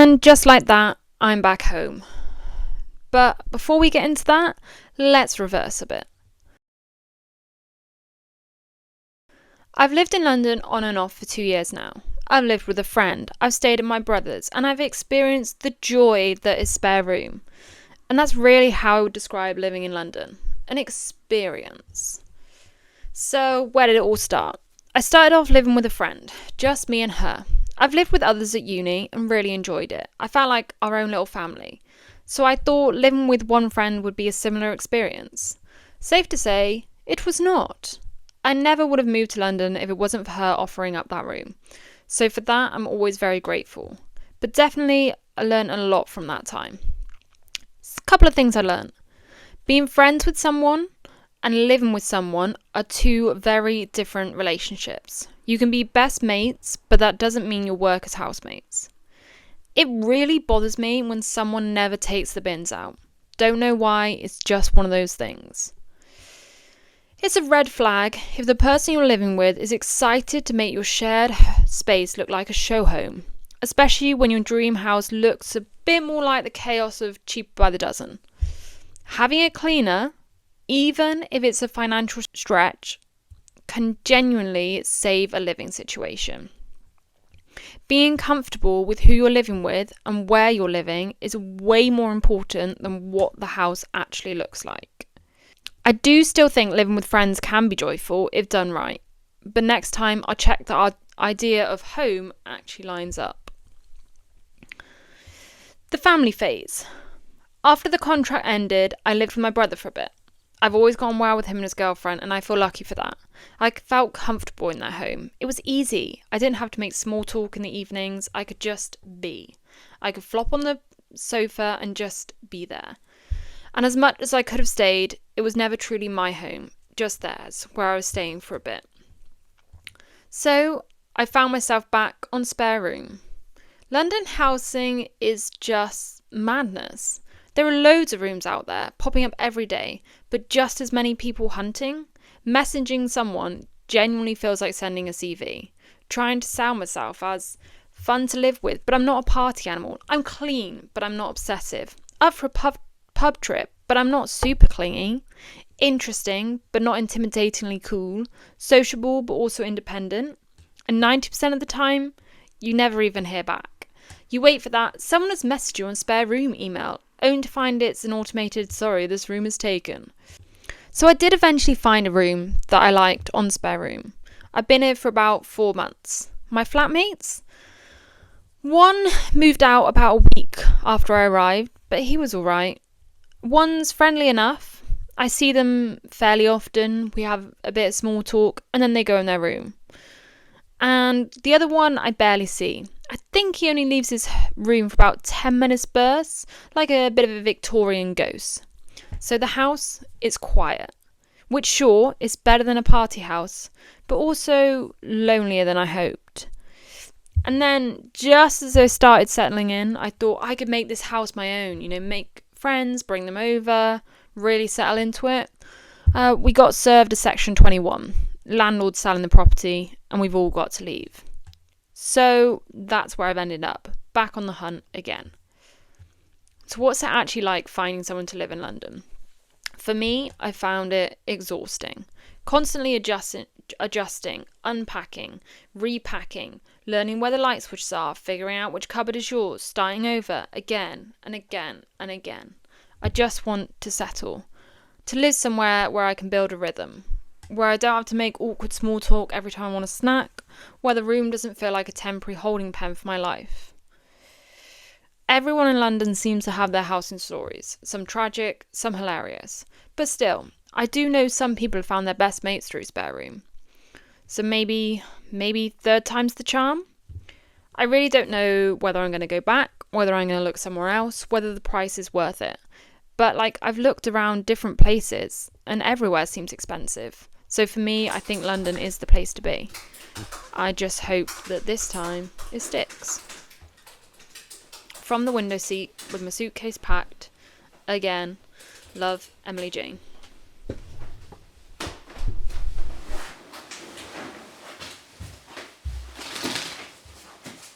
And just like that, I'm back home. But before we get into that, let's reverse a bit. I've lived in London on and off for 2 years now. I've lived with a friend, I've stayed at my brother's, and I've experienced the joy that is spare room. And that's really how I would describe living in London. An experience. So, where did it all start? I started off living with a friend, just me and her. I've lived with others at uni and really enjoyed it. I felt like our own little family. So I thought living with one friend would be a similar experience. Safe to say, it was not. I never would have moved to London if it wasn't for her offering up that room. So for that, I'm always very grateful. But definitely, I learned a lot from that time. A couple of things I learned. Being friends with someone and living with someone are two very different relationships. You can be best mates, but that doesn't mean you'll work as housemates. It really bothers me when someone never takes the bins out. Don't know why, it's just one of those things. It's a red flag if the person you're living with is excited to make your shared space look like a show home, especially when your dream house looks a bit more like the chaos of Cheap by the Dozen. Having a cleaner, even if it's a financial stretch, can genuinely save a living situation. Being comfortable with who you're living with and where you're living is way more important than what the house actually looks like. I do still think living with friends can be joyful if done right, but next time I'll check that our idea of home actually lines up. The family phase. After the contract ended, I lived with my brother for a bit. I've always gone well with him and his girlfriend, and I feel lucky for that. I felt comfortable in their home. It was easy. I didn't have to make small talk in the evenings. I could just be. I could flop on the sofa and just be there. And as much as I could have stayed, it was never truly my home, just theirs, where I was staying for a bit. So I found myself back on spare room. London housing is just madness. There are loads of rooms out there, popping up every day, but just as many people hunting. Messaging someone genuinely feels like sending a CV. Trying to sell myself as fun to live with, but I'm not a party animal. I'm clean, but I'm not obsessive. Up for a pub trip, but I'm not super clingy. Interesting, but not intimidatingly cool. Sociable, but also independent. And 90% of the time, you never even hear back. You wait for that someone has messaged you on spare room email, only to find it's an automated, sorry, this room is taken. So I did eventually find a room that I liked on spare room. I've been here for about 4 months. My flatmates? One moved out about a week after I arrived, but he was alright. One's friendly enough. I see them fairly often. We have a bit of small talk and then they go in their room. And the other one I barely see. I think he only leaves his room for about 10 minutes bursts, like a bit of a Victorian ghost. So the house is quiet, which sure is better than a party house, but also lonelier than I hoped. And then just as I started settling in, I thought I could make this house my own, make friends, bring them over, really settle into it. We got served a Section 21, landlord selling the property, and we've all got to leave. So that's where I've ended up, back on the hunt again. So what's it actually like finding someone to live in London? For me, I found it exhausting. Constantly adjusting, unpacking, repacking, learning where the light switches are, figuring out which cupboard is yours, starting over again and again and again. I just want to settle, to live somewhere where I can build a rhythm, where I don't have to make awkward small talk every time I want a snack, where the room doesn't feel like a temporary holding pen for my life. Everyone in London seems to have their housing stories, some tragic, some hilarious. But still, I do know some people have found their best mates through spare room. So maybe third time's the charm? I really don't know whether I'm going to go back, whether I'm going to look somewhere else, whether the price is worth it. But I've looked around different places and everywhere seems expensive. So for me, I think London is the place to be. I just hope that this time it sticks. From the window seat with my suitcase packed, again, love, Emily Jane.